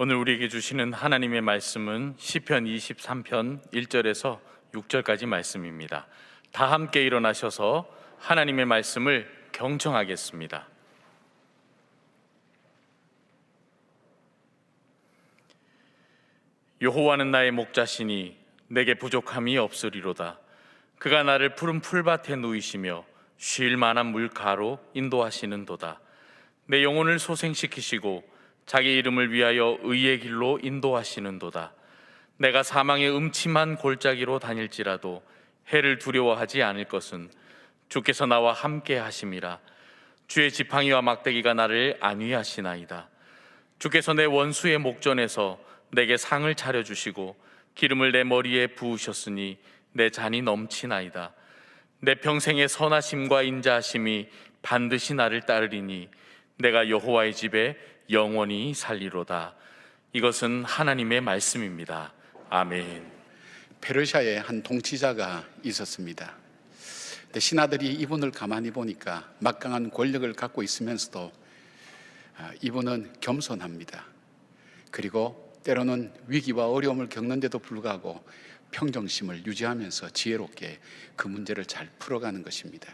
오늘 우리에게 주시는 하나님의 말씀은 시편 23편 1절에서 6절까지 말씀입니다. 다 함께 일어나셔서 하나님의 말씀을 경청하겠습니다. 여호와는 나의 목자시니 내게 부족함이 없으리로다. 그가 나를 푸른 풀밭에 누이시며 쉴 만한 물가로 인도하시는도다. 내 영혼을 소생시키시고 자기 이름을 위하여 의의 길로 인도하시는도다. 내가 사망의 음침한 골짜기로 다닐지라도 해를 두려워하지 않을 것은 주께서 나와 함께 하심이라. 주의 지팡이와 막대기가 나를 안위하시나이다. 주께서 내 원수의 목전에서 내게 상을 차려주시고 기름을 내 머리에 부으셨으니 내 잔이 넘치나이다. 내 평생의 선하심과 인자하심이 반드시 나를 따르리니 내가 여호와의 집에 영원히 살리로다. 이것은 하나님의 말씀입니다. 아멘. 페르시아에 한 통치자가 있었습니다. 근데 신하들이 이분을 가만히 보니까 막강한 권력을 갖고 있으면서도 이분은 겸손합니다. 그리고 때로는 위기와 어려움을 겪는데도 불구하고 평정심을 유지하면서 지혜롭게 그 문제를 잘 풀어가는 것입니다.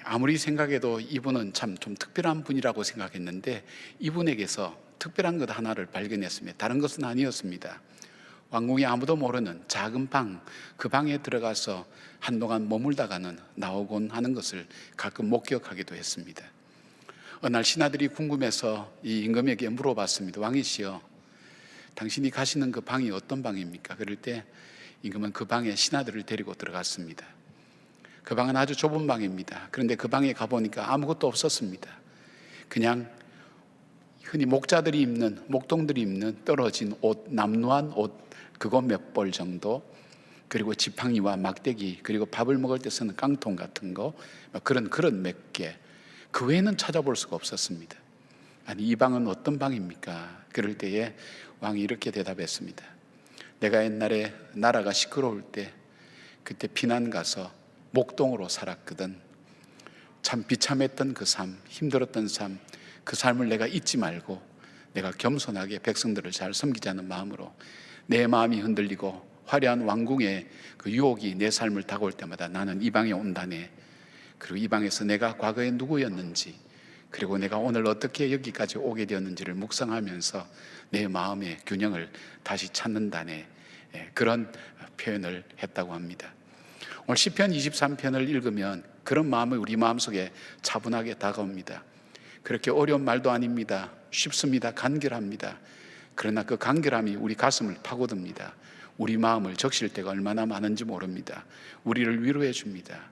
아무리 생각해도 이분은 참 좀 특별한 분이라고 생각했는데 이분에게서 특별한 것 하나를 발견했습니다. 다른 것은 아니었습니다. 왕궁에 아무도 모르는 작은 방, 그 방에 들어가서 한동안 머물다가는 나오곤 하는 것을 가끔 목격하기도 했습니다. 어느 날 신하들이 궁금해서 이 임금에게 물어봤습니다. 왕이시여, 당신이 가시는 그 방이 어떤 방입니까? 그럴 때 임금은 그 방에 신하들을 데리고 들어갔습니다. 그 방은 아주 좁은 방입니다. 그런데 그 방에 가보니까 아무것도 없었습니다. 그냥 흔히 목자들이 입는, 목동들이 입는 떨어진 옷, 남루한 옷, 그거 몇 벌 정도, 그리고 지팡이와 막대기, 그리고 밥을 먹을 때 쓰는 깡통 같은 거, 그런 그릇 몇 개, 그 외에는 찾아볼 수가 없었습니다. 아니, 이 방은 어떤 방입니까? 그럴 때에 왕이 이렇게 대답했습니다. 내가 옛날에 나라가 시끄러울 때 그때 피난 가서 목동으로 살았거든. 참 비참했던 그 삶, 힘들었던 삶, 그 삶을 내가 잊지 말고 내가 겸손하게 백성들을 잘 섬기자는 마음으로 내 마음이 흔들리고 화려한 왕궁의 그 유혹이 내 삶을 다가올 때마다 나는 이 방에 온다네. 그리고 이 방에서 내가 과거에 누구였는지, 그리고 내가 오늘 어떻게 여기까지 오게 되었는지를 묵상하면서 내 마음의 균형을 다시 찾는다네. 그런 표현을 했다고 합니다. 오늘 시편 23편을 읽으면 그런 마음이 우리 마음속에 차분하게 다가옵니다. 그렇게 어려운 말도 아닙니다. 쉽습니다. 간결합니다. 그러나 그 간결함이 우리 가슴을 파고듭니다. 우리 마음을 적실 때가 얼마나 많은지 모릅니다. 우리를 위로해 줍니다.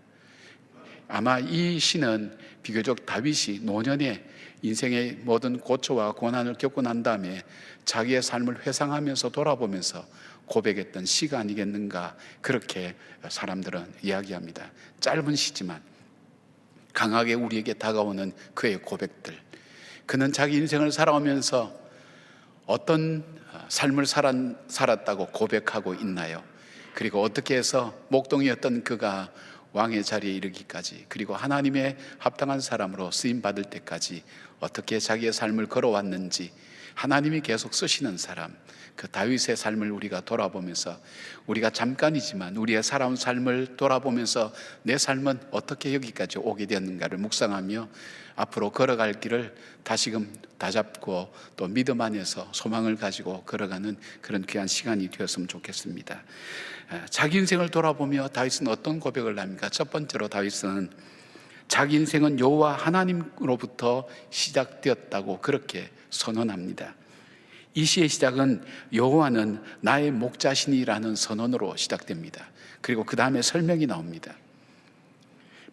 아마 이 시는 비교적 다윗이 노년에 인생의 모든 고초와 고난을 겪고 난 다음에 자기의 삶을 회상하면서 돌아보면서 고백했던 시가 아니겠는가, 그렇게 사람들은 이야기합니다. 짧은 시지만 강하게 우리에게 다가오는 그의 고백들. 그는 자기 인생을 살아오면서 어떤 삶을 살았다고 고백하고 있나요? 그리고 어떻게 해서 목동이었던 그가 왕의 자리에 이르기까지, 그리고 하나님의 합당한 사람으로 쓰임받을 때까지 어떻게 자기의 삶을 걸어왔는지, 하나님이 계속 쓰시는 사람, 그 다윗의 삶을 우리가 돌아보면서, 우리가 잠깐이지만 우리의 살아온 삶을 돌아보면서 내 삶은 어떻게 여기까지 오게 되었는가를 묵상하며 앞으로 걸어갈 길을 다시금 다잡고 또 믿음 안에서 소망을 가지고 걸어가는 그런 귀한 시간이 되었으면 좋겠습니다. 자기 인생을 돌아보며 다윗은 어떤 고백을 합니까? 첫 번째로 다윗은 자기 인생은 여호와 하나님으로부터 시작되었다고 그렇게 선언합니다. 이 시의 시작은 여호와는 나의 목자시니라는 선언으로 시작됩니다. 그리고 그 다음에 설명이 나옵니다.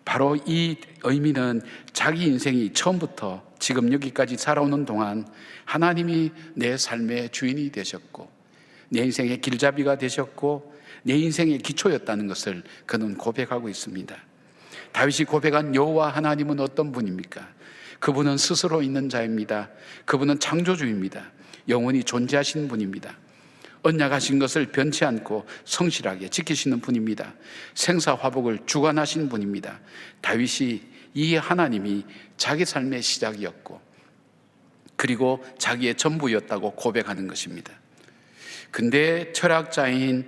바로 이 의미는 자기 인생이 처음부터 지금 여기까지 살아오는 동안 하나님이 내 삶의 주인이 되셨고 내 인생의 길잡이가 되셨고 내 인생의 기초였다는 것을 그는 고백하고 있습니다. 다윗이 고백한 여호와 하나님은 어떤 분입니까? 그분은 스스로 있는 자입니다. 그분은 창조주입니다. 영원히 존재하시는 분입니다. 언약하신 것을 변치 않고 성실하게 지키시는 분입니다. 생사화복을 주관하시는 분입니다. 다윗이 이 하나님이 자기 삶의 시작이었고 그리고 자기의 전부였다고 고백하는 것입니다. 근데 철학자인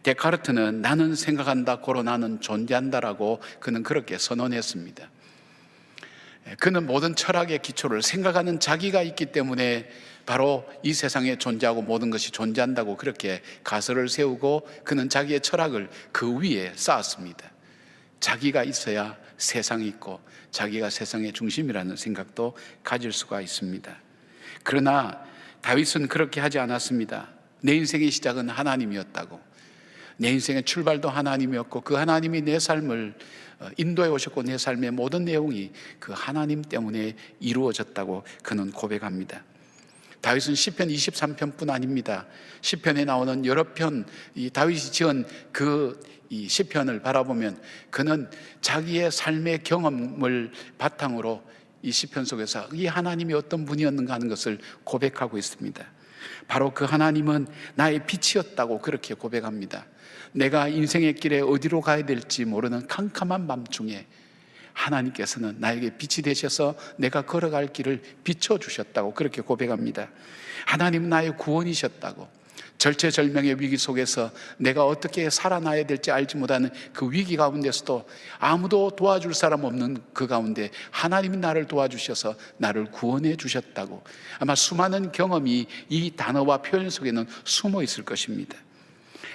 데카르트는 나는 생각한다, 고로 나는 존재한다라고 그는 그렇게 선언했습니다. 그는 모든 철학의 기초를 생각하는 자기가 있기 때문에 바로 이 세상에 존재하고 모든 것이 존재한다고 그렇게 가설을 세우고 그는 자기의 철학을 그 위에 쌓았습니다. 자기가 있어야 세상이 있고 자기가 세상의 중심이라는 생각도 가질 수가 있습니다. 그러나 다윗은 그렇게 하지 않았습니다. 내 인생의 시작은 하나님이었다고, 내 인생의 출발도 하나님이었고 그 하나님이 내 삶을 인도해 오셨고 내 삶의 모든 내용이 그 하나님 때문에 이루어졌다고 그는 고백합니다. 다윗은 시편 23편뿐 아닙니다. 시편에 나오는 여러 편, 이 다윗이 지은 이 시편을 바라보면 그는 자기의 삶의 경험을 바탕으로 이 시편 속에서 이 하나님이 어떤 분이었는가 하는 것을 고백하고 있습니다. 바로 그 하나님은 나의 빛이었다고 그렇게 고백합니다. 내가 인생의 길에 어디로 가야 될지 모르는 캄캄한 밤중에 하나님께서는 나에게 빛이 되셔서 내가 걸어갈 길을 비춰주셨다고 그렇게 고백합니다. 하나님은 나의 구원이셨다고, 절체절명의 위기 속에서 내가 어떻게 살아나야 될지 알지 못하는 그 위기 가운데서도 아무도 도와줄 사람 없는 그 가운데 하나님이 나를 도와주셔서 나를 구원해 주셨다고, 아마 수많은 경험이 이 단어와 표현 속에는 숨어 있을 것입니다.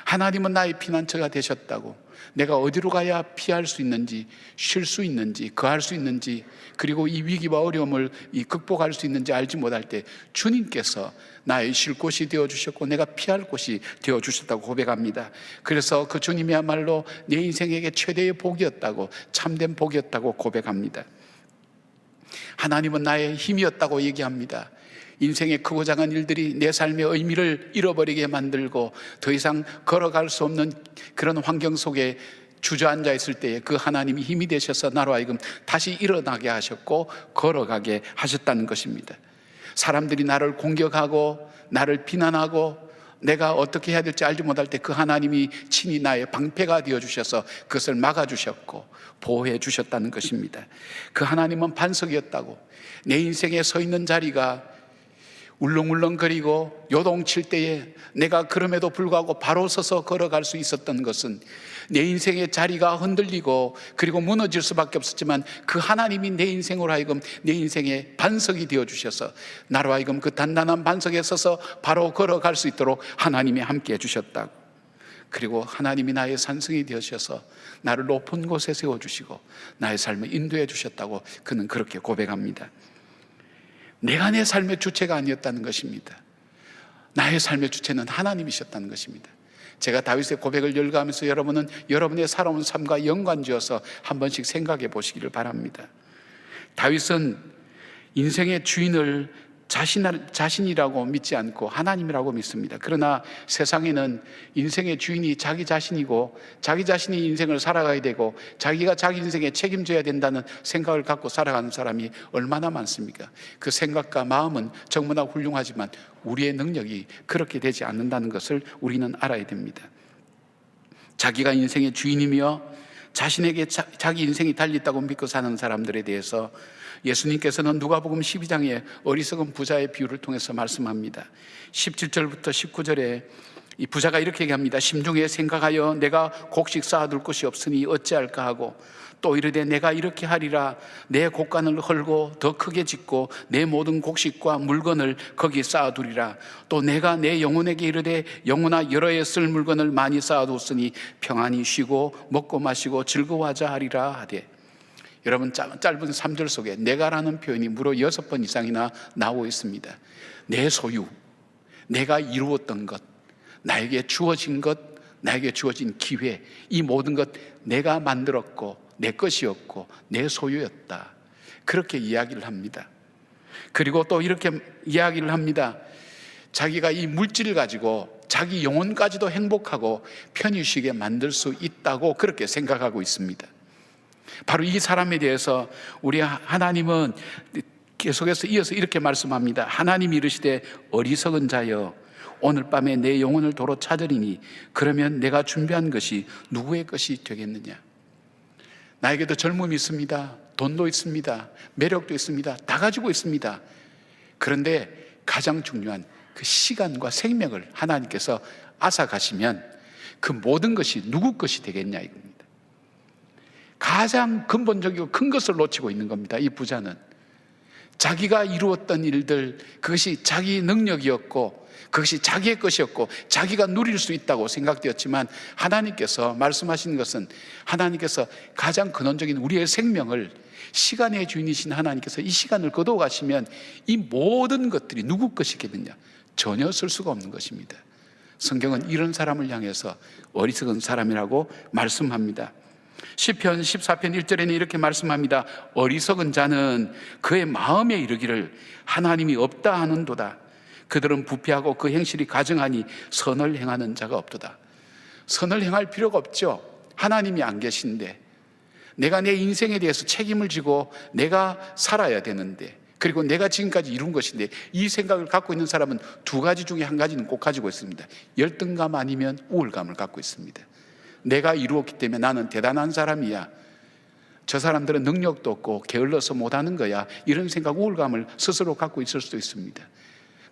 하나님은 나의 피난처가 되셨다고, 내가 어디로 가야 피할 수 있는지, 쉴 수 있는지, 거할 수 있는지, 그리고 이 위기와 어려움을 극복할 수 있는지 알지 못할 때 주님께서 나의 쉴 곳이 되어주셨고 내가 피할 곳이 되어주셨다고 고백합니다. 그래서 그 주님이야말로 내 인생에게 최대의 복이었다고, 참된 복이었다고 고백합니다. 하나님은 나의 힘이었다고 얘기합니다. 인생의 크고 작은 일들이 내 삶의 의미를 잃어버리게 만들고 더 이상 걸어갈 수 없는 그런 환경 속에 주저앉아 있을 때에 그 하나님이 힘이 되셔서 나로 하여금 다시 일어나게 하셨고 걸어가게 하셨다는 것입니다. 사람들이 나를 공격하고 나를 비난하고 내가 어떻게 해야 될지 알지 못할 때 그 하나님이 친히 나의 방패가 되어주셔서 그것을 막아주셨고 보호해 주셨다는 것입니다. 그 하나님은 반석이었다고, 내 인생에 서 있는 자리가 울렁울렁거리고 요동칠 때에 내가 그럼에도 불구하고 바로 서서 걸어갈 수 있었던 것은 내 인생의 자리가 흔들리고 그리고 무너질 수밖에 없었지만 그 하나님이 내 인생으로 하여금 내 인생의 반석이 되어주셔서 나로 하여금 그 단단한 반석에 서서 바로 걸어갈 수 있도록 하나님이 함께 해주셨다고, 그리고 하나님이 나의 산성이 되어주셔서 나를 높은 곳에 세워주시고 나의 삶을 인도해 주셨다고 그는 그렇게 고백합니다. 내가 내 삶의 주체가 아니었다는 것입니다. 나의 삶의 주체는 하나님이셨다는 것입니다. 제가 다윗의 고백을 열거하면서 여러분은 여러분의 살아온 삶과 연관지어서 한 번씩 생각해 보시기를 바랍니다. 다윗은 인생의 주인을 자신이라고 믿지 않고 하나님이라고 믿습니다. 그러나 세상에는 인생의 주인이 자기 자신이고 자기 자신이 인생을 살아가야 되고 자기가 자기 인생에 책임져야 된다는 생각을 갖고 살아가는 사람이 얼마나 많습니까? 그 생각과 마음은 정말 훌륭하지만 우리의 능력이 그렇게 되지 않는다는 것을 우리는 알아야 됩니다. 자기가 인생의 주인이며 자신에게 자기 인생이 달려있다고 믿고 사는 사람들에 대해서 예수님께서는 누가복음 12장에 어리석은 부자의 비유를 통해서 말씀합니다. 17절부터 19절에 이 부자가 이렇게 얘기합니다. 심중에 생각하여 내가 곡식 쌓아둘 곳이 없으니 어찌할까 하고 또 이르되 내가 이렇게 하리라, 내 곡간을 헐고 더 크게 짓고 내 모든 곡식과 물건을 거기 쌓아두리라. 또 내가 내 영혼에게 이르되 영혼아 여러 해 쓸 물건을 많이 쌓아뒀으니 평안히 쉬고 먹고 마시고 즐거워하자 하리라 하되, 여러분 짧은 3절 속에 내가라는 표현이 무려 6번 이상이나 나오고 있습니다. 내 소유, 내가 이루었던 것, 나에게 주어진 것, 나에게 주어진 기회, 이 모든 것 내가 만들었고 내 것이었고 내 소유였다, 그렇게 이야기를 합니다. 그리고 또 이렇게 이야기를 합니다. 자기가 이 물질을 가지고 자기 영혼까지도 행복하고 편히 쉬게 만들 수 있다고 그렇게 생각하고 있습니다. 바로 이 사람에 대해서 우리 하나님은 계속해서 이어서 이렇게 말씀합니다. 하나님이 이르시되 어리석은 자여 오늘 밤에 내 영혼을 도로 찾으리니 그러면 내가 준비한 것이 누구의 것이 되겠느냐. 나에게도 젊음이 있습니다. 돈도 있습니다. 매력도 있습니다. 다 가지고 있습니다. 그런데 가장 중요한 그 시간과 생명을 하나님께서 앗아가시면 그 모든 것이 누구 것이 되겠냐 이겁니다. 가장 근본적이고 큰 것을 놓치고 있는 겁니다. 이 부자는 자기가 이루었던 일들, 그것이 자기 능력이었고 그것이 자기의 것이었고 자기가 누릴 수 있다고 생각되었지만, 하나님께서 말씀하시는 것은, 하나님께서 가장 근원적인 우리의 생명을, 시간의 주인이신 하나님께서 이 시간을 거두어 가시면 이 모든 것들이 누구 것이겠느냐? 전혀 쓸 수가 없는 것입니다. 성경은 이런 사람을 향해서 어리석은 사람이라고 말씀합니다. 시편 14편 1절에는 이렇게 말씀합니다. 어리석은 자는 그의 마음에 이르기를 하나님이 없다 하는도다. 그들은 부패하고 그 행실이 가증하니 선을 행하는 자가 없도다. 선을 행할 필요가 없죠. 하나님이 안 계신데, 내가 내 인생에 대해서 책임을 지고 내가 살아야 되는데, 그리고 내가 지금까지 이룬 것인데, 이 생각을 갖고 있는 사람은 두 가지 중에 한 가지는 꼭 가지고 있습니다. 열등감 아니면 우월감을 갖고 있습니다. 내가 이루었기 때문에 나는 대단한 사람이야, 저 사람들은 능력도 없고 게을러서 못하는 거야, 이런 생각, 우월감을 스스로 갖고 있을 수도 있습니다.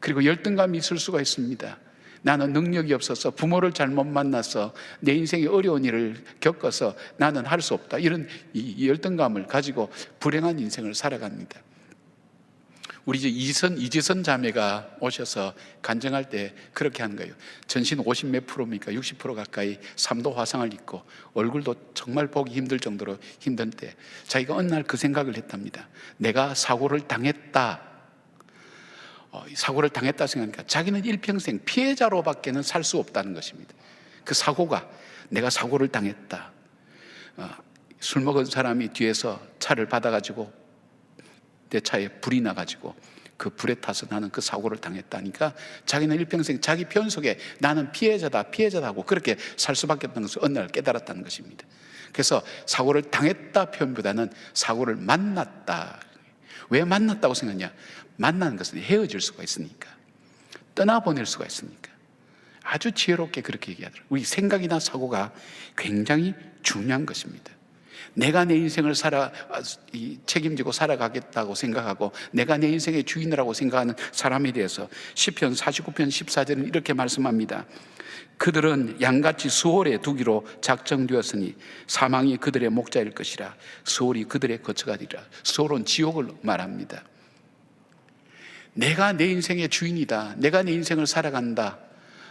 그리고 열등감이 있을 수가 있습니다. 나는 능력이 없어서, 부모를 잘못 만나서, 내 인생에 어려운 일을 겪어서 나는 할 수 없다, 이런 이 열등감을 가지고 불행한 인생을 살아갑니다. 우리 이지선 자매가 오셔서 간증할 때 그렇게 하는 거예요. 전신 50몇 프로입니까 60% 가까이 3도 화상을 입고 얼굴도 정말 보기 힘들 정도로 힘든 때 자기가 어느 날 그 생각을 했답니다. 내가 사고를 당했다. 사고를 당했다 생각하니까 자기는 일평생 피해자로밖에는 살 수 없다는 것입니다. 그 사고가, 내가 사고를 당했다. 술 먹은 사람이 뒤에서 차를 받아가지고 내 차에 불이 나가지고 그 불에 타서 나는 그 사고를 당했다니까, 자기는 일평생 자기 편 속에 나는 피해자다 하고 그렇게 살 수밖에 없는 것을 어느 날 깨달았다는 것입니다. 그래서 사고를 당했다 표현보다는 사고를 만났다. 왜 만났다고 생각하냐? 만나는 것은 헤어질 수가 있으니까, 떠나보낼 수가 있으니까. 아주 지혜롭게 그렇게 얘기하더라고요. 우리 생각이나 사고가 굉장히 중요한 것입니다. 내가 내 인생을 책임지고 살아가겠다고 생각하고 내가 내 인생의 주인이라고 생각하는 사람에 대해서 시편 49편 14절은 이렇게 말씀합니다. 그들은 양같이 수월에 두기로 작정되었으니 사망이 그들의 목자일 것이라. 수월이 그들의 거처가 되리라. 수월은 지옥을 말합니다. 내가 내 인생의 주인이다, 내가 내 인생을 살아간다,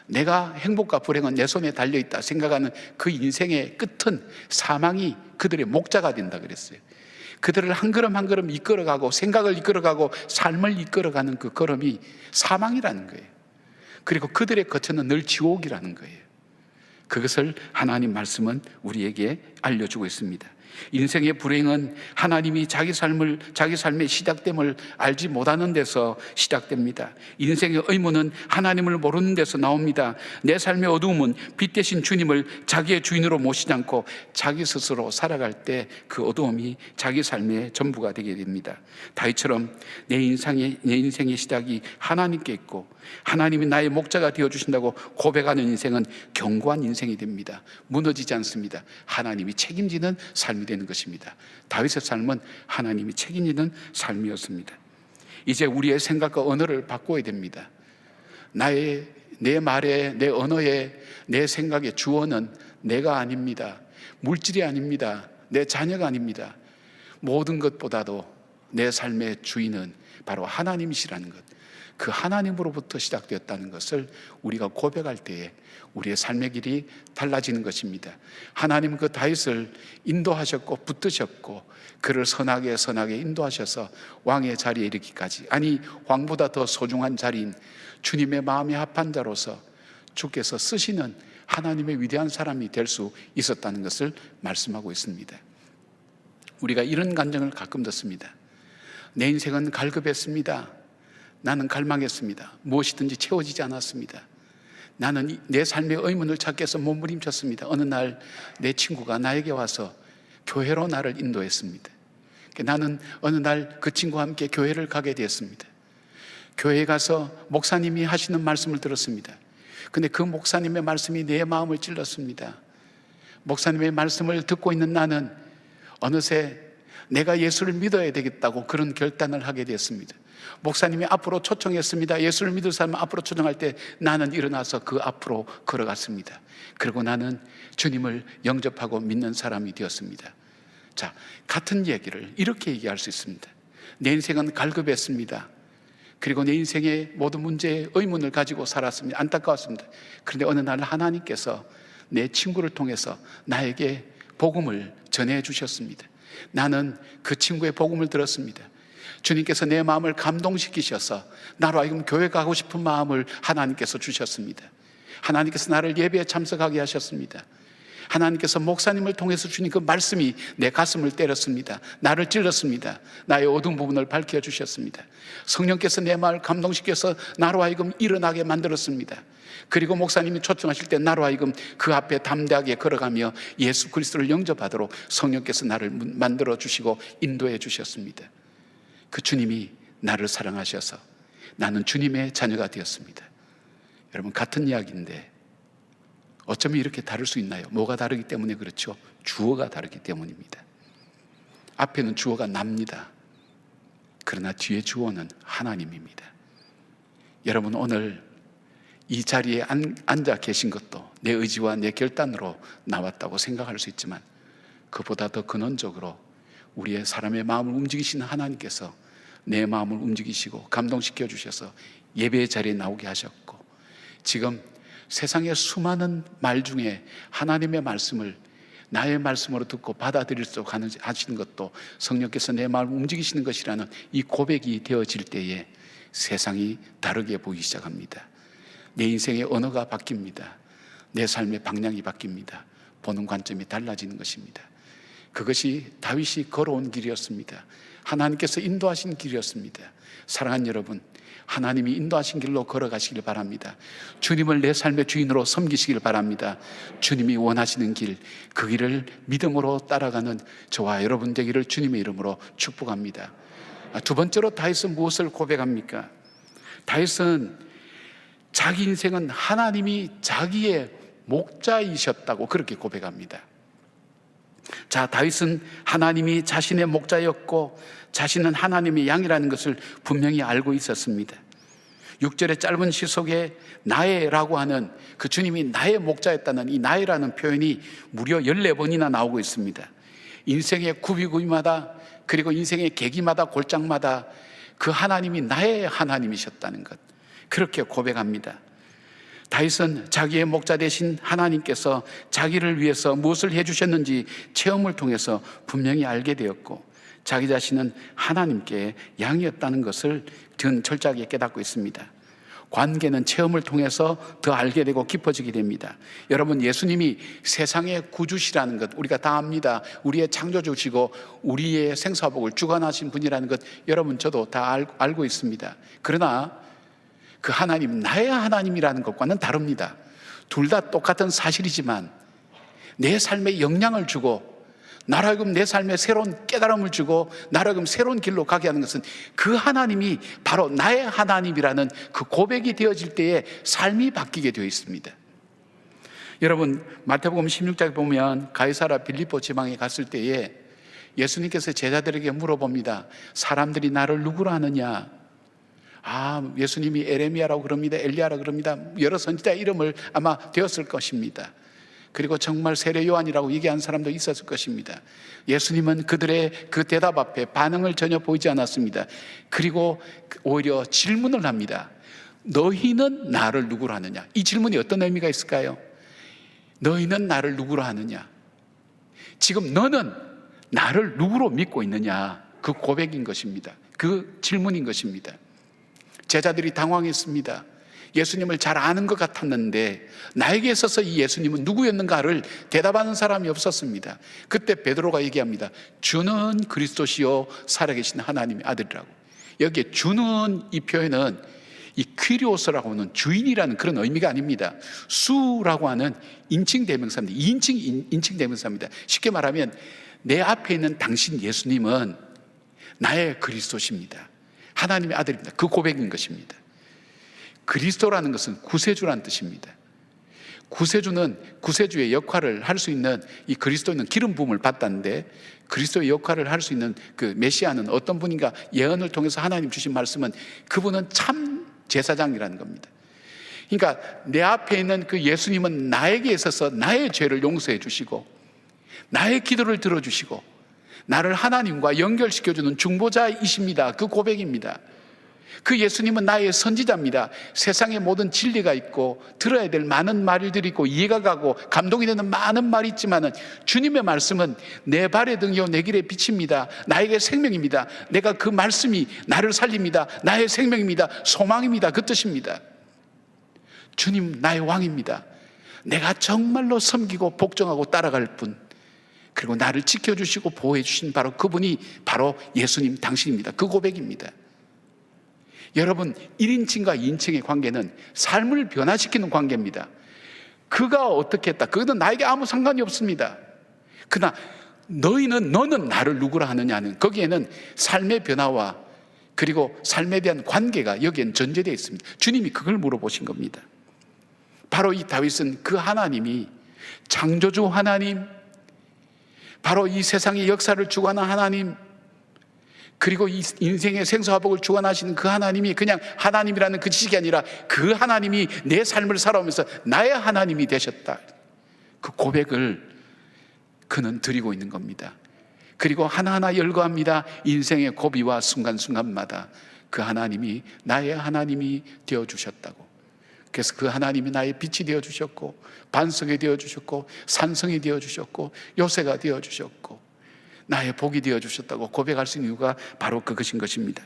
내가 행복과 불행은 내 손에 달려있다 생각하는 그 인생의 끝은 사망이 그들의 목자가 된다 그랬어요. 그들을 한 걸음 한 걸음 이끌어가고 생각을 이끌어가고 삶을 이끌어가는 그 걸음이 사망이라는 거예요. 그리고 그들의 거처는 늘 지옥이라는 거예요. 그것을 하나님 말씀은 우리에게 알려주고 있습니다. 인생의 불행은 하나님이 자기 삶의 시작됨을 알지 못하는 데서 시작됩니다. 인생의 의문은 하나님을 모르는 데서 나옵니다. 내 삶의 어두움은 빛 대신 주님을 자기의 주인으로 모시지 않고 자기 스스로 살아갈 때 그 어두움이 자기 삶의 전부가 되게 됩니다. 다윗처럼 내 인생의 시작이 하나님께 있고 하나님이 나의 목자가 되어주신다고 고백하는 인생은 견고한 인생이 됩니다. 무너지지 않습니다. 하나님이 책임지는 삶이 되는 것입니다. 다윗의 삶은 하나님이 책임지는 삶이었습니다. 이제 우리의 생각과 언어를 바꿔야 됩니다. 내 말에, 내 언어에, 내 생각의 주어는 내가 아닙니다. 물질이 아닙니다. 내 자녀가 아닙니다. 모든 것보다도 내 삶의 주인은 바로 하나님이시라는 것, 그 하나님으로부터 시작되었다는 것을 우리가 고백할 때에 우리의 삶의 길이 달라지는 것입니다. 하나님은 그 다윗을 인도하셨고 붙드셨고 그를 선하게 인도하셔서 왕의 자리에 이르기까지, 아니 왕보다 더 소중한 자리인 주님의 마음에 합한 자로서 주께서 쓰시는 하나님의 위대한 사람이 될 수 있었다는 것을 말씀하고 있습니다. 우리가 이런 간증을 가끔 듣습니다. 내 인생은 갈급했습니다. 나는 갈망했습니다. 무엇이든지 채워지지 않았습니다. 나는 내 삶의 의문을 찾기 위해서 몸부림쳤습니다. 어느 날 내 친구가 나에게 와서 교회로 나를 인도했습니다. 나는 어느 날 그 친구와 함께 교회를 가게 되었습니다. 교회에 가서 목사님이 하시는 말씀을 들었습니다. 근데 그 목사님의 말씀이 내 마음을 찔렀습니다. 목사님의 말씀을 듣고 있는 나는 어느새 내가 예수를 믿어야 되겠다고 그런 결단을 하게 되었습니다. 목사님이 앞으로 초청했습니다. 예수를 믿을 사람 앞으로 초청할 때 나는 일어나서 그 앞으로 걸어갔습니다. 그리고 나는 주님을 영접하고 믿는 사람이 되었습니다. 자, 같은 얘기를 이렇게 얘기할 수 있습니다. 내 인생은 갈급했습니다. 그리고 내 인생의 모든 문제에 의문을 가지고 살았습니다. 안타까웠습니다. 그런데 어느 날 하나님께서 내 친구를 통해서 나에게 복음을 전해 주셨습니다. 나는 그 친구의 복음을 들었습니다. 주님께서 내 마음을 감동시키셔서 나로 하여금 교회 가고 싶은 마음을 하나님께서 주셨습니다. 하나님께서 나를 예배에 참석하게 하셨습니다. 하나님께서 목사님을 통해서 주신 그 말씀이 내 가슴을 때렸습니다. 나를 찔렀습니다. 나의 어두운 부분을 밝혀주셨습니다. 성령께서 내 마음을 감동시켜서 나로 하여금 일어나게 만들었습니다. 그리고 목사님이 초청하실 때 나로 하여금 그 앞에 담대하게 걸어가며 예수 그리스도를 영접하도록 성령께서 나를 만들어 주시고 인도해 주셨습니다. 그 주님이 나를 사랑하셔서 나는 주님의 자녀가 되었습니다. 여러분, 같은 이야기인데 어쩌면 이렇게 다를 수 있나요? 뭐가 다르기 때문에 그렇죠? 주어가 다르기 때문입니다. 앞에는 주어가 납니다. 그러나 뒤에 주어는 하나님입니다. 여러분, 오늘 이 자리에 앉아 계신 것도 내 의지와 내 결단으로 나왔다고 생각할 수 있지만 그보다 더 근원적으로 우리의 사람의 마음을 움직이시는 하나님께서 내 마음을 움직이시고 감동시켜 주셔서 예배의 자리에 나오게 하셨고, 지금 세상의 수많은 말 중에 하나님의 말씀을 나의 말씀으로 듣고 받아들일 수 하시는 것도 성령께서 내 마음을 움직이시는 것이라는 이 고백이 되어질 때에 세상이 다르게 보이기 시작합니다. 내 인생의 언어가 바뀝니다. 내 삶의 방향이 바뀝니다. 보는 관점이 달라지는 것입니다. 그것이 다윗이 걸어온 길이었습니다. 하나님께서 인도하신 길이었습니다. 사랑하는 여러분, 하나님이 인도하신 길로 걸어가시길 바랍니다. 주님을 내 삶의 주인으로 섬기시길 바랍니다. 주님이 원하시는 길, 그 길을 믿음으로 따라가는 저와 여러분 되기를 주님의 이름으로 축복합니다. 두 번째로 다윗은 무엇을 고백합니까? 다윗은 자기 인생은 하나님이 자기의 목자이셨다고 그렇게 고백합니다. 자, 다윗은 하나님이 자신의 목자였고 자신은 하나님의 양이라는 것을 분명히 알고 있었습니다. 6절의 짧은 시 속에 나의라고 하는 그 주님이 나의 목자였다는 이 나의라는 표현이 무려 14번이나 나오고 있습니다. 인생의 구비구비마다, 그리고 인생의 계기마다, 골장마다 그 하나님이 나의 하나님이셨다는 것, 그렇게 고백합니다. 다윗은 자기의 목자 되신 하나님께서 자기를 위해서 무엇을 해주셨는지 체험을 통해서 분명히 알게 되었고, 자기 자신은 하나님께 양이었다는 것을 철저하게 깨닫고 있습니다. 관계는 체험을 통해서 더 알게 되고 깊어지게 됩니다. 여러분, 예수님이 세상의 구주시라는 것 우리가 다 압니다. 우리의 창조주시고 우리의 생사복을 주관하신 분이라는 것 여러분, 저도 다 알고 있습니다. 그러나 그 하나님, 나의 하나님이라는 것과는 다릅니다. 둘 다 똑같은 사실이지만 내 삶에 영향을 주고 나로 하여금 내 삶에 새로운 깨달음을 주고 나로 하여금 새로운 길로 가게 하는 것은 그 하나님이 바로 나의 하나님이라는 그 고백이 되어질 때에 삶이 바뀌게 되어 있습니다. 여러분, 마태복음 16장에 보면 가이사라 빌립보 지방에 갔을 때에 예수님께서 제자들에게 물어봅니다. 사람들이 나를 누구로 하느냐? 예수님이 에레미야라고 그럽니다. 엘리야라고 그럽니다. 여러 선지자 이름을 아마 되었을 것입니다. 그리고 정말 세례 요한이라고 얘기한 사람도 있었을 것입니다. 예수님은 그들의 그 대답 앞에 반응을 전혀 보이지 않았습니다. 그리고 오히려 질문을 합니다. 너희는 나를 누구로 하느냐? 이 질문이 어떤 의미가 있을까요? 너희는 나를 누구로 하느냐? 지금 너는 나를 누구로 믿고 있느냐? 그 고백인 것입니다. 그 질문인 것입니다. 제자들이 당황했습니다. 예수님을 잘 아는 것 같았는데 나에게 있어서 이 예수님은 누구였는가를 대답하는 사람이 없었습니다. 그때 베드로가 얘기합니다. 주는 그리스도시요 살아계신 하나님의 아들이라고. 여기에 주는 이 표현은 이 퀴리오스라고 하는 주인이라는 그런 의미가 아닙니다. 수라고 하는 인칭 대명사입니다. 2인칭 인칭 대명사입니다. 쉽게 말하면 내 앞에 있는 당신 예수님은 나의 그리스도십니다. 하나님의 아들입니다. 그 고백인 것입니다. 그리스도라는 것은 구세주라는 뜻입니다. 구세주는 구세주의 역할을 할 수 있는 이 그리스도인은 기름 부음을 받았는데, 그리스도의 역할을 할 수 있는 그 메시아는 어떤 분인가? 예언을 통해서 하나님 주신 말씀은 그분은 참 제사장이라는 겁니다. 그러니까 내 앞에 있는 그 예수님은 나에게 있어서 나의 죄를 용서해 주시고 나의 기도를 들어주시고 나를 하나님과 연결시켜주는 중보자이십니다. 그 고백입니다. 그 예수님은 나의 선지자입니다. 세상에 모든 진리가 있고 들어야 될 많은 말들이 있고 이해가 가고 감동이 되는 많은 말이 있지만은 주님의 말씀은 내 발의 등이요 내 길의 빛입니다. 나에게 생명입니다. 내가 그 말씀이 나를 살립니다. 나의 생명입니다. 소망입니다. 그 뜻입니다. 주님 나의 왕입니다. 내가 정말로 섬기고 복종하고 따라갈 분, 그리고 나를 지켜주시고 보호해 주신 바로 그분이 바로 예수님 당신입니다. 그 고백입니다. 여러분, 1인칭과 2인칭의 관계는 삶을 변화시키는 관계입니다. 그가 어떻게 했다, 그거는 나에게 아무 상관이 없습니다. 그러나 너는 나를 누구라 하느냐는, 거기에는 삶의 변화와 그리고 삶에 대한 관계가 여기엔 전제되어 있습니다. 주님이 그걸 물어보신 겁니다. 바로 이 다윗은 그 하나님이 창조주 하나님, 바로 이 세상의 역사를 주관하는 하나님, 그리고 이 인생의 생사화복을 주관하시는 그 하나님이 그냥 하나님이라는 그 지식이 아니라 그 하나님이 내 삶을 살아오면서 나의 하나님이 되셨다, 그 고백을 그는 드리고 있는 겁니다. 그리고 하나하나 열거합니다. 인생의 고비와 순간순간마다 그 하나님이 나의 하나님이 되어주셨다고. 그래서 그 하나님이 나의 빛이 되어주셨고 반석이 되어주셨고 산성이 되어주셨고 요새가 되어주셨고 나의 복이 되어주셨다고 고백할 수 있는 이유가 바로 그것인 것입니다.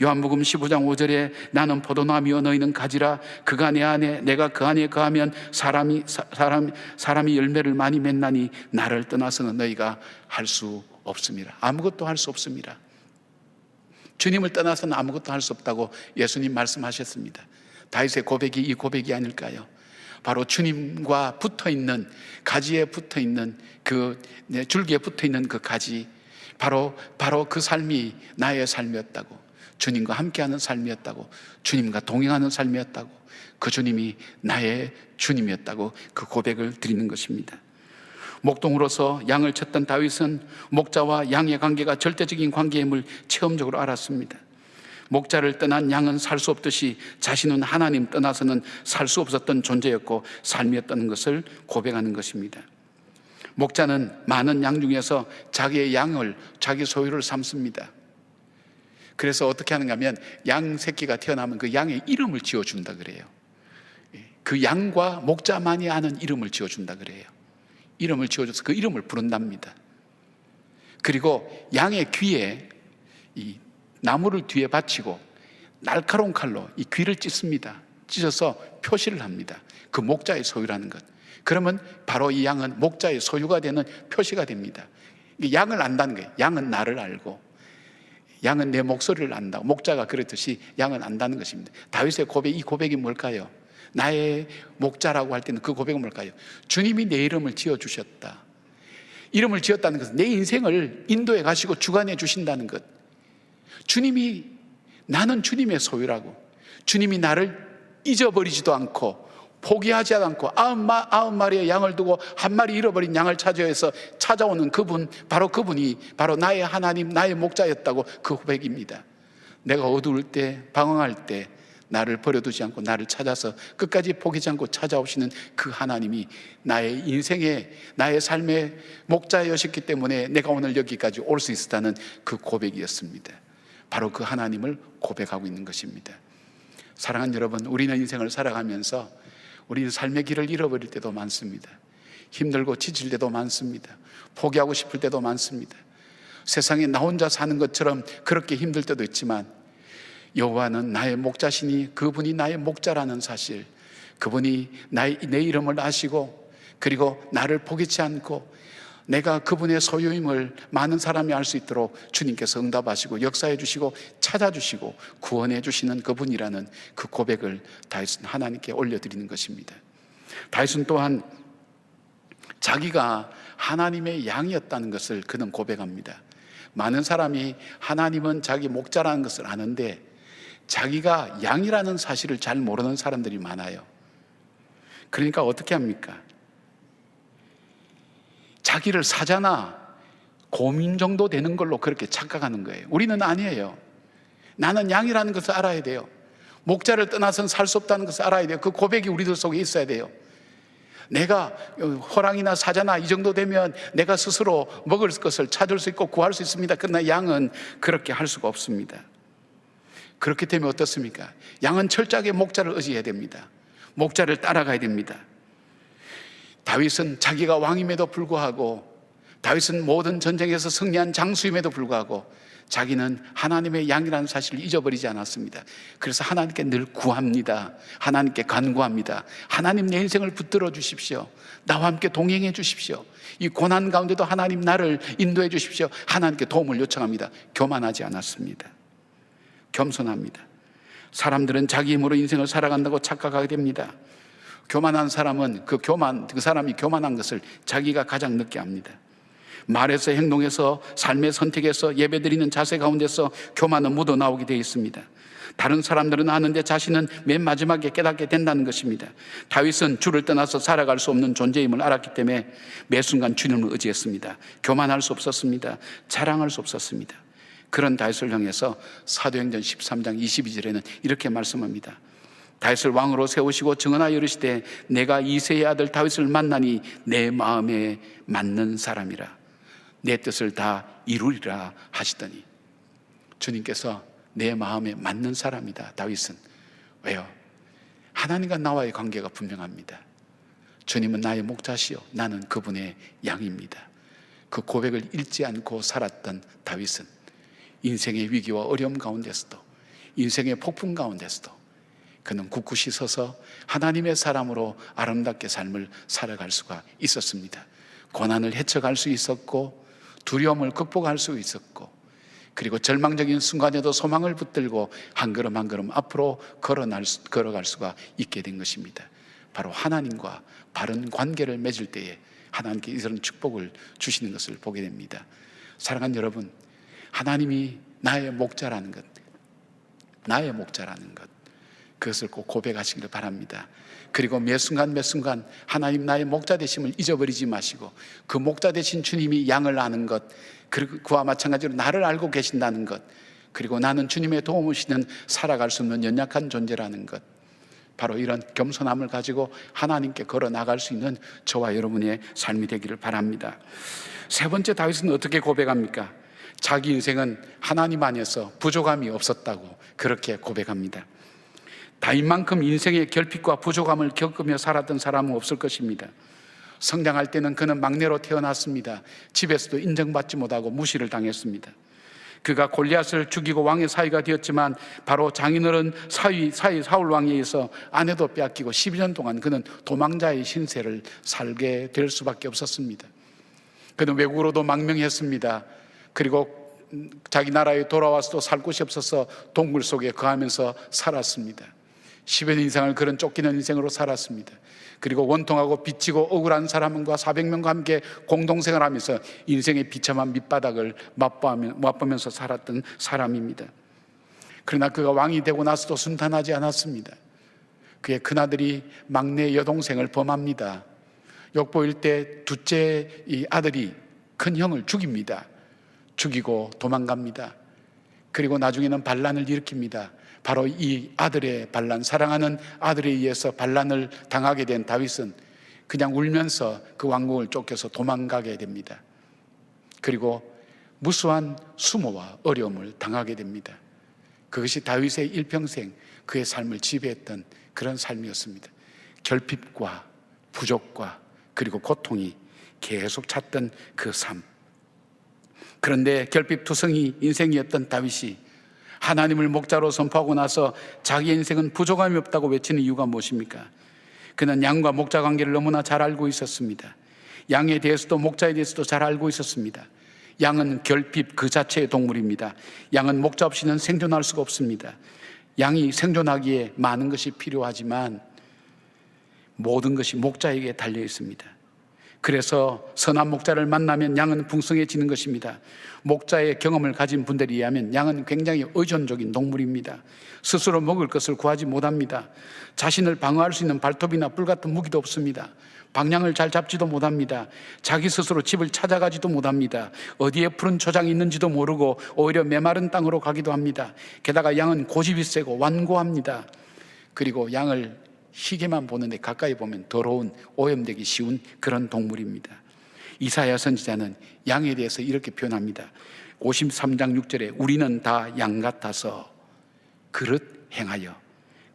요한복음 15장 5절에 나는 포도나무요 너희는 가지라, 그가 내 안에 내가 그 안에 거하면 사람이 열매를 많이 맺나니 나를 떠나서는 너희가 할 수 없습니다. 아무것도 할 수 없습니다. 주님을 떠나서는 아무것도 할 수 없다고 예수님 말씀하셨습니다. 다윗의 고백이 이 고백이 아닐까요? 바로 주님과 붙어있는, 가지에 붙어있는 그 줄기에 붙어있는 그 가지, 바로 그 삶이 나의 삶이었다고, 주님과 함께하는 삶이었다고, 주님과 동행하는 삶이었다고, 그 주님이 나의 주님이었다고 그 고백을 드리는 것입니다. 목동으로서 양을 쳤던 다윗은 목자와 양의 관계가 절대적인 관계임을 체험적으로 알았습니다. 목자를 떠난 양은 살 수 없듯이 자신은 하나님 떠나서는 살 수 없었던 존재였고 삶이었다는 것을 고백하는 것입니다. 목자는 많은 양 중에서 자기의 양을 자기 소유를 삼습니다. 그래서 어떻게 하는가 하면 양 새끼가 태어나면 그 양의 이름을 지어준다 그래요. 그 양과 목자만이 아는 이름을 지어준다 그래요. 이름을 지어줘서 그 이름을 부른답니다. 그리고 양의 귀에 이 나무를 뒤에 받치고 날카로운 칼로 이 귀를 찢습니다. 찢어서 표시를 합니다. 그 목자의 소유라는 것. 그러면 바로 이 양은 목자의 소유가 되는 표시가 됩니다. 양을 안다는 거예요. 양은 나를 알고, 양은 내 목소리를 안다고. 목자가 그랬듯이 양은 안다는 것입니다. 다윗의 고백, 이 고백이 뭘까요? 나의 목자라고 할 때는 그 고백은 뭘까요? 주님이 내 이름을 지어주셨다. 이름을 지었다는 것은 내 인생을 인도해 가시고 주관해 주신다는 것. 주님이, 나는 주님의 소유라고, 주님이 나를 잊어버리지도 않고 포기하지 않고 99마리의 양을 두고 한 마리 잃어버린 양을 찾아 해서 찾아오는 그분, 바로 그분이 바로 나의 하나님, 나의 목자였다고 그 고백입니다. 내가 어두울 때, 방황할 때 나를 버려두지 않고 나를 찾아서 끝까지 포기하지 않고 찾아오시는 그 하나님이 나의 인생의, 나의 삶의 목자였기 때문에 내가 오늘 여기까지 올 수 있었다는 그 고백이었습니다. 바로 그 하나님을 고백하고 있는 것입니다. 사랑하는 여러분, 우리는 인생을 살아가면서 우리는 삶의 길을 잃어버릴 때도 많습니다. 힘들고 지칠 때도 많습니다. 포기하고 싶을 때도 많습니다. 세상에 나 혼자 사는 것처럼 그렇게 힘들 때도 있지만 여호와는 나의 목자시니 그분이 나의 목자라는 사실, 그분이 내 이름을 아시고 그리고 나를 포기치 않고 내가 그분의 소유임을 많은 사람이 알 수 있도록 주님께서 응답하시고 역사해 주시고 찾아주시고 구원해 주시는 그분이라는 그 고백을 다윗은 하나님께 올려드리는 것입니다. 다윗은 또한 자기가 하나님의 양이었다는 것을 그는 고백합니다. 많은 사람이 하나님은 자기 목자라는 것을 아는데 자기가 양이라는 사실을 잘 모르는 사람들이 많아요. 그러니까 어떻게 합니까? 자기를 사자나 곰인 정도 되는 걸로 그렇게 착각하는 거예요. 우리는 아니에요. 나는 양이라는 것을 알아야 돼요. 목자를 떠나서는 살 수 없다는 것을 알아야 돼요. 그 고백이 우리들 속에 있어야 돼요. 내가 호랑이나 사자나 이 정도 되면 내가 스스로 먹을 것을 찾을 수 있고 구할 수 있습니다. 그러나 양은 그렇게 할 수가 없습니다. 그렇게 되면 어떻습니까? 양은 철저하게 목자를 의지해야 됩니다. 목자를 따라가야 됩니다. 다윗은 자기가 왕임에도 불구하고, 다윗은 모든 전쟁에서 승리한 장수임에도 불구하고 자기는 하나님의 양이라는 사실을 잊어버리지 않았습니다. 그래서 하나님께 늘 구합니다. 하나님께 간구합니다. 하나님, 내 인생을 붙들어 주십시오. 나와 함께 동행해 주십시오. 이 고난 가운데도 하나님, 나를 인도해 주십시오. 하나님께 도움을 요청합니다. 교만하지 않았습니다. 겸손합니다. 사람들은 자기 힘으로 인생을 살아간다고 착각하게 됩니다. 교만한 사람은 그 사람이 교만한 것을 자기가 가장 늦게 압니다. 말에서, 행동에서, 삶의 선택에서, 예배드리는 자세 가운데서 교만은 묻어나오게 되어 있습니다. 다른 사람들은 아는데 자신은 맨 마지막에 깨닫게 된다는 것입니다. 다윗은 주를 떠나서 살아갈 수 없는 존재임을 알았기 때문에 매 순간 주님을 의지했습니다. 교만할 수 없었습니다. 자랑할 수 없었습니다. 그런 다윗을 향해서 사도행전 13장 22절에는 이렇게 말씀합니다. 다윗을 왕으로 세우시고 증언하여 이르시되 내가 이새의 아들 다윗을 만나니 내 마음에 맞는 사람이라, 내 뜻을 다 이루리라 하시더니, 주님께서 내 마음에 맞는 사람이다, 다윗은. 왜요? 하나님과 나와의 관계가 분명합니다. 주님은 나의 목자시요 나는 그분의 양입니다. 그 고백을 잃지 않고 살았던 다윗은 인생의 위기와 어려움 가운데서도, 인생의 폭풍 가운데서도 그는 굳굳이 서서 하나님의 사람으로 아름답게 삶을 살아갈 수가 있었습니다. 고난을 헤쳐갈 수 있었고, 두려움을 극복할 수 있었고, 그리고 절망적인 순간에도 소망을 붙들고 한 걸음 한 걸음 앞으로 걸어갈 수가 있게 된 것입니다. 바로 하나님과 바른 관계를 맺을 때에 하나님께 이런 축복을 주시는 것을 보게 됩니다. 사랑하는 여러분, 하나님이 나의 목자라는 것, 나의 목자라는 것, 그것을 꼭 고백하시길 바랍니다. 그리고 매 순간 매 순간 하나님 나의 목자 되심을 잊어버리지 마시고, 그 목자 되신 주님이 양을 아는 것, 그리고 그와 마찬가지로 나를 알고 계신다는 것, 그리고 나는 주님의 도움 없이는 살아갈 수 없는 연약한 존재라는 것, 바로 이런 겸손함을 가지고 하나님께 걸어 나갈 수 있는 저와 여러분의 삶이 되기를 바랍니다. 세 번째, 다윗은 어떻게 고백합니까? 자기 인생은 하나님 안에서 부족함이 없었다고 그렇게 고백합니다. 다윗만큼 인생의 결핍과 부족함을 겪으며 살았던 사람은 없을 것입니다. 성장할 때는 그는 막내로 태어났습니다. 집에서도 인정받지 못하고 무시를 당했습니다. 그가 골리앗을 죽이고 왕의 사위가 되었지만 바로 장인어른 사울 왕에 의해서 아내도 빼앗기고 12년 동안 그는 도망자의 신세를 살게 될 수밖에 없었습니다. 그는 외국으로도 망명했습니다. 그리고 자기 나라에 돌아와서도 살 곳이 없어서 동굴 속에 거하면서 살았습니다. 10여 년 이상을 그런 쫓기는 인생으로 살았습니다. 그리고 원통하고 빚지고 억울한 사람과 400명과 함께 공동생활하면서 인생의 비참한 밑바닥을 맛보면서 살았던 사람입니다. 그러나 그가 왕이 되고 나서도 순탄하지 않았습니다. 그의 큰아들이 막내 여동생을 범합니다. 욕보일 때 둘째 이 아들이 큰 형을 죽입니다. 죽이고 도망갑니다. 그리고 나중에는 반란을 일으킵니다. 바로 이 아들의 반란, 사랑하는 아들에 의해서 반란을 당하게 된 다윗은 그냥 울면서 그 왕국을 쫓겨서 도망가게 됩니다. 그리고 무수한 수모와 어려움을 당하게 됩니다. 그것이 다윗의 일평생 그의 삶을 지배했던 그런 삶이었습니다. 결핍과 부족과 그리고 고통이 계속 찾던 그 삶. 그런데 결핍투성이 인생이었던 다윗이 하나님을 목자로 선포하고 나서 자기 인생은 부족함이 없다고 외치는 이유가 무엇입니까? 그는 양과 목자 관계를 너무나 잘 알고 있었습니다. 양에 대해서도 목자에 대해서도 잘 알고 있었습니다. 양은 결핍 그 자체의 동물입니다. 양은 목자 없이는 생존할 수가 없습니다. 양이 생존하기에 많은 것이 필요하지만 모든 것이 목자에게 달려 있습니다. 그래서 선한 목자를 만나면 양은 풍성해지는 것입니다. 목자의 경험을 가진 분들에 의하면 양은 굉장히 의존적인 동물입니다. 스스로 먹을 것을 구하지 못합니다. 자신을 방어할 수 있는 발톱이나 뿔 같은 무기도 없습니다. 방향을 잘 잡지도 못합니다. 자기 스스로 집을 찾아가지도 못합니다. 어디에 푸른 초장이 있는지도 모르고 오히려 메마른 땅으로 가기도 합니다. 게다가 양은 고집이 세고 완고합니다. 그리고 양을 희게만 보는데 가까이 보면 더러운, 오염되기 쉬운 그런 동물입니다. 이사야 선지자는 양에 대해서 이렇게 표현합니다. 53장 6절에 우리는 다 양 같아서 그릇 행하여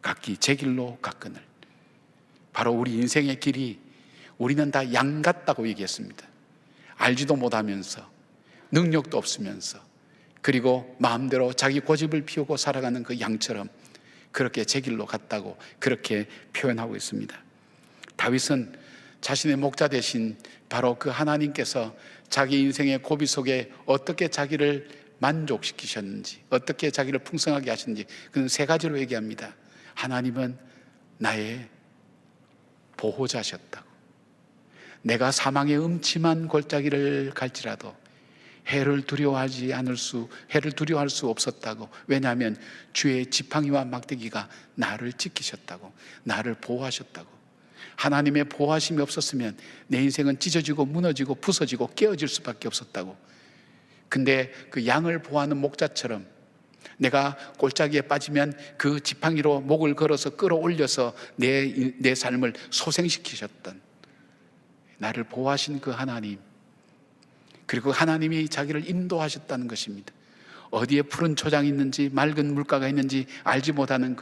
각기 제 길로 갔거늘. 바로 우리 인생의 길이 우리는 다 양 같다고 얘기했습니다. 알지도 못하면서 능력도 없으면서 그리고 마음대로 자기 고집을 피우고 살아가는 그 양처럼 그렇게 제 길로 갔다고 그렇게 표현하고 있습니다. 다윗은 자신의 목자 대신 바로 그 하나님께서 자기 인생의 고비 속에 어떻게 자기를 만족시키셨는지, 어떻게 자기를 풍성하게 하셨는지 그는 세 가지로 얘기합니다. 하나님은 나의 보호자셨다고. 내가 사망의 음침한 골짜기를 갈지라도 해를 두려워할 수 없었다고. 왜냐하면 주의 지팡이와 막대기가 나를 지키셨다고, 나를 보호하셨다고. 하나님의 보호하심이 없었으면 내 인생은 찢어지고 무너지고 부서지고 깨어질 수밖에 없었다고. 근데 그 양을 보호하는 목자처럼 내가 골짜기에 빠지면 그 지팡이로 목을 걸어서 끌어올려서 내 삶을 소생시키셨던, 나를 보호하신 그 하나님, 그리고 하나님이 자기를 인도하셨다는 것입니다. 어디에 푸른 초장이 있는지 맑은 물가가 있는지 알지 못하는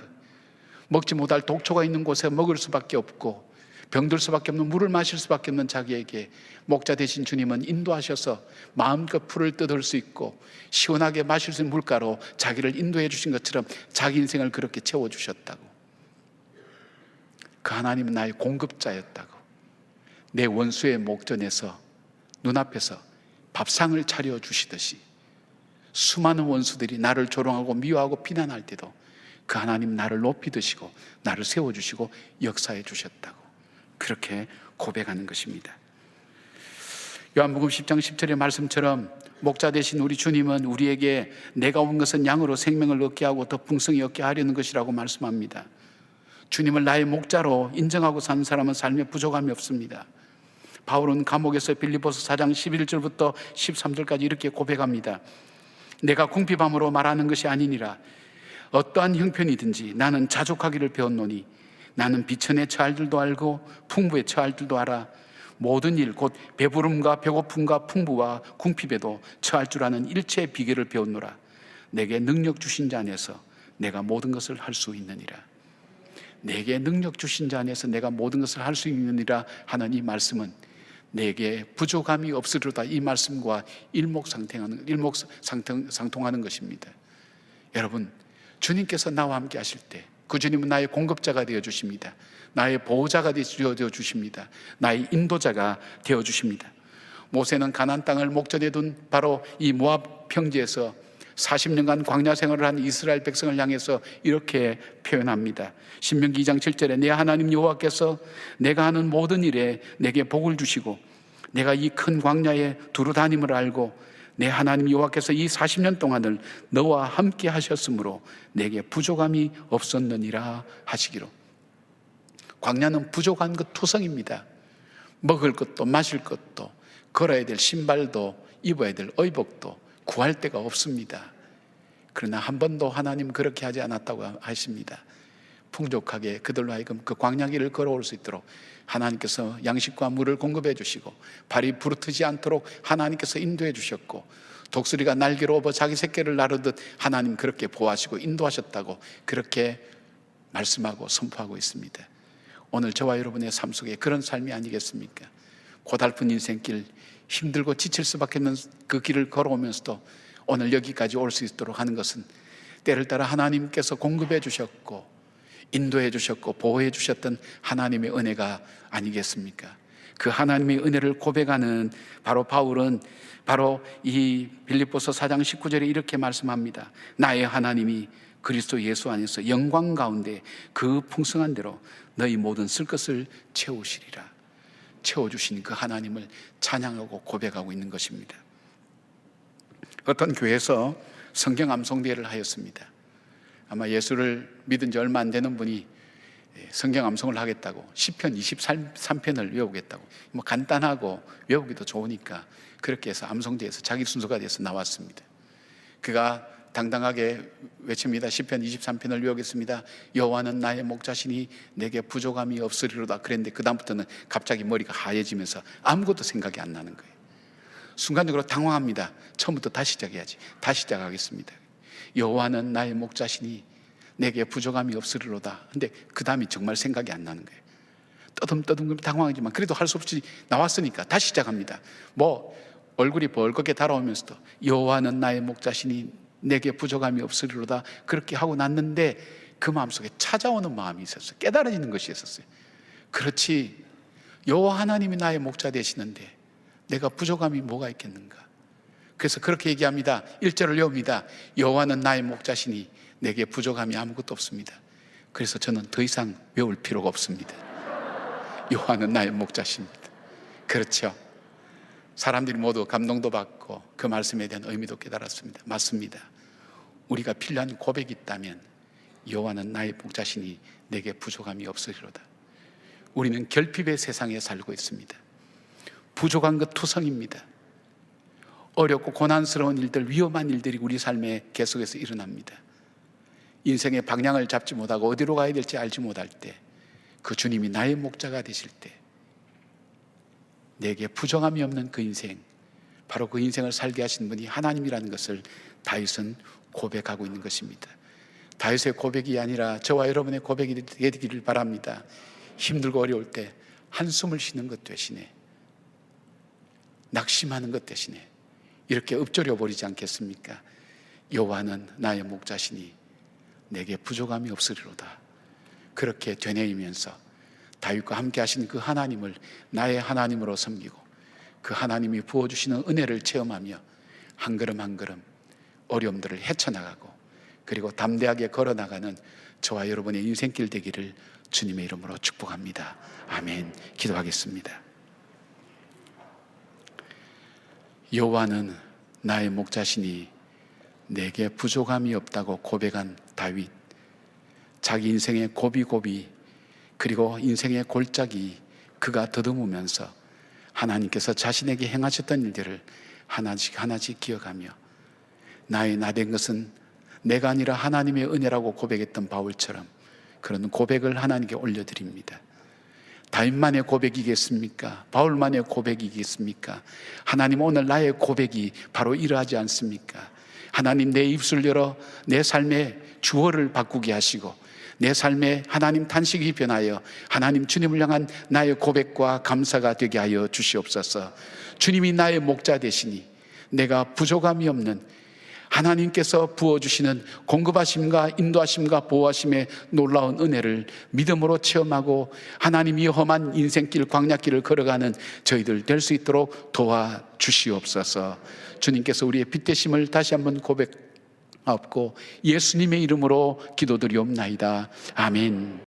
먹지 못할 독초가 있는 곳에 먹을 수밖에 없고 병들 수밖에 없는 물을 마실 수밖에 없는 자기에게 목자 되신 주님은 인도하셔서 마음껏 풀을 뜯을 수 있고 시원하게 마실 수 있는 물가로 자기를 인도해 주신 것처럼 자기 인생을 그렇게 채워주셨다고. 그 하나님은 나의 공급자였다고. 내 원수의 목전에서 눈앞에서 밥상을 차려주시듯이 수많은 원수들이 나를 조롱하고 미워하고 비난할 때도 그 하나님 나를 높이 드시고 나를 세워주시고 역사해 주셨다고 그렇게 고백하는 것입니다. 요한복음 10장 10절의 말씀처럼 목자 되신 우리 주님은 우리에게 내가 온 것은 양으로 생명을 얻게 하고 더 풍성히 얻게 하려는 것이라고 말씀합니다. 주님을 나의 목자로 인정하고 사는 사람은 삶에 부족함이 없습니다. 바울은 감옥에서 빌립보서 4장 11절부터 13절까지 이렇게 고백합니다. 내가 궁핍함으로 말하는 것이 아니니라. 어떠한 형편이든지 나는 자족하기를 배웠노니 나는 비천에 처할 줄도 알고 풍부에 처할 줄도 알아. 모든 일 곧 배부름과 배고픔과 풍부와 궁핍에도 처할 줄 아는 일체의 비결을 배웠노라. 내게 능력 주신 자 안에서 내가 모든 것을 할 수 있느니라. 내게 능력 주신 자 안에서 내가 모든 것을 할 수 있느니라 하는 이 말씀은 내게 부족함이 없으리로다, 이 말씀과 일목상통하는 것입니다. 여러분, 주님께서 나와 함께 하실 때 그 주님은 나의 공급자가 되어 주십니다. 나의 보호자가 되어 주십니다. 나의 인도자가 되어 주십니다. 모세는 가나안 땅을 목전에 둔 바로 이 모압 평지에서 40년간 광야 생활을 한 이스라엘 백성을 향해서 이렇게 표현합니다. 신명기 2장 7절에 내 하나님 여호와께서 내가 하는 모든 일에 내게 복을 주시고 내가 이 큰 광야에 두루 다님을 알고 내 하나님 여호와께서 이 40년 동안을 너와 함께 하셨으므로 내게 부족함이 없었느니라 하시기로. 광야는 부족한 것 투성입니다. 먹을 것도 마실 것도 걸어야 될 신발도 입어야 될 의복도 구할 데가 없습니다. 그러나 한 번도 하나님 그렇게 하지 않았다고 하십니다. 풍족하게 그들로 하여금 그 광야길을 걸어올 수 있도록 하나님께서 양식과 물을 공급해 주시고 발이 부르트지 않도록 하나님께서 인도해 주셨고 독수리가 날개로 업어 자기 새끼를 나르듯 하나님 그렇게 보호하시고 인도하셨다고 그렇게 말씀하고 선포하고 있습니다. 오늘 저와 여러분의 삶 속에 그런 삶이 아니겠습니까? 고달픈 인생길, 힘들고 지칠 수밖에 없는 그 길을 걸어오면서도 오늘 여기까지 올 수 있도록 하는 것은 때를 따라 하나님께서 공급해 주셨고 인도해 주셨고 보호해 주셨던 하나님의 은혜가 아니겠습니까? 그 하나님의 은혜를 고백하는 바로 바울은 바로 이 빌립보서 4장 19절에 이렇게 말씀합니다. 나의 하나님이 그리스도 예수 안에서 영광 가운데 그 풍성한 대로 너희 모든 쓸 것을 채우시리라. 채워주신 그 하나님을 찬양하고 고백하고 있는 것입니다. 어떤 교회에서 성경 암송대회를 하였습니다. 아마 예수를 믿은 지 얼마 안 되는 분이 성경 암송을 하겠다고 시편 23편을 외우겠다고, 뭐 간단하고 외우기도 좋으니까 그렇게 해서 암송대에서 자기 순서가 돼서 나왔습니다. 그가 당당하게 외칩니다. 시편 23편을 외우겠습니다. 여호와는 나의 목자시니 내게 부족함이 없으리로다. 그랬는데 그 다음부터는 갑자기 머리가 하얘지면서 아무것도 생각이 안 나는 거예요. 순간적으로 당황합니다. 처음부터 다시 시작해야지. 다시 시작하겠습니다. 여호와는 나의 목자시니 내게 부족함이 없으리로다. 근데 그 다음이 정말 생각이 안 나는 거예요. 떠듬떠듬 당황하지만 그래도 할 수 없이 나왔으니까 다시 시작합니다. 뭐 얼굴이 벌겋게 달아오면서도 여호와는 나의 목자시니 내게 부족함이 없으리로다. 그렇게 하고 났는데 그 마음속에 찾아오는 마음이 있었어요. 깨달아지는 것이 있었어요. 그렇지, 여호와 하나님이 나의 목자 되시는데 내가 부족함이 뭐가 있겠는가. 그래서 그렇게 얘기합니다. 1절을 외웁니다. 여호와는 나의 목자시니 내게 부족함이 아무것도 없습니다. 그래서 저는 더 이상 외울 필요가 없습니다. 여호와는 나의 목자십니다. 그렇죠. 사람들이 모두 감동도 받고 그 말씀에 대한 의미도 깨달았습니다. 맞습니다. 우리가 필요한 고백이 있다면 여호와는 나의 목자시니 내게 부족함이 없으리로다. 우리는 결핍의 세상에 살고 있습니다. 부족한 것 투성입니다. 어렵고 고난스러운 일들, 위험한 일들이 우리 삶에 계속해서 일어납니다. 인생의 방향을 잡지 못하고 어디로 가야 될지 알지 못할 때, 그 주님이 나의 목자가 되실 때 내게 부정함이 없는 그 인생, 바로 그 인생을 살게 하신 분이 하나님이라는 것을 다윗은 고백하고 있는 것입니다. 다윗의 고백이 아니라 저와 여러분의 고백이 되기를 바랍니다. 힘들고 어려울 때 한숨을 쉬는 것 대신에, 낙심하는 것 대신에 이렇게 읊조려 버리지 않겠습니까? 여호와는 나의 목자시니 내게 부족함이 없으리로다. 그렇게 되뇌이면서 다윗과 함께 하신 그 하나님을 나의 하나님으로 섬기고 그 하나님이 부어주시는 은혜를 체험하며 한 걸음 한 걸음 어려움들을 헤쳐나가고 그리고 담대하게 걸어나가는 저와 여러분의 인생길 되기를 주님의 이름으로 축복합니다. 아멘. 기도하겠습니다. 여호와는 나의 목자시니 내게 부족함이 없다고 고백한 다윗, 자기 인생의 고비고비 그리고 인생의 골짜기 그가 더듬으면서 하나님께서 자신에게 행하셨던 일들을 하나씩 하나씩 기억하며 나의 나된 것은 내가 아니라 하나님의 은혜라고 고백했던 바울처럼 그런 고백을 하나님께 올려드립니다. 다윗만의 고백이겠습니까? 바울만의 고백이겠습니까? 하나님, 오늘 나의 고백이 바로 이러하지 않습니까? 하나님, 내 입술 열어 내 삶의 주어를 바꾸게 하시고 내 삶에 하나님 탄식이 변하여 하나님 주님을 향한 나의 고백과 감사가 되게 하여 주시옵소서. 주님이 나의 목자 되시니 내가 부족함이 없는 하나님께서 부어주시는 공급하심과 인도하심과 보호하심의 놀라운 은혜를 믿음으로 체험하고 하나님이 험한 인생길 광야길을 걸어가는 저희들 될 수 있도록 도와주시옵소서. 주님께서 우리의 빛 되심을 다시 한번 고백하옵고 예수님의 이름으로 기도드리옵나이다. 아멘.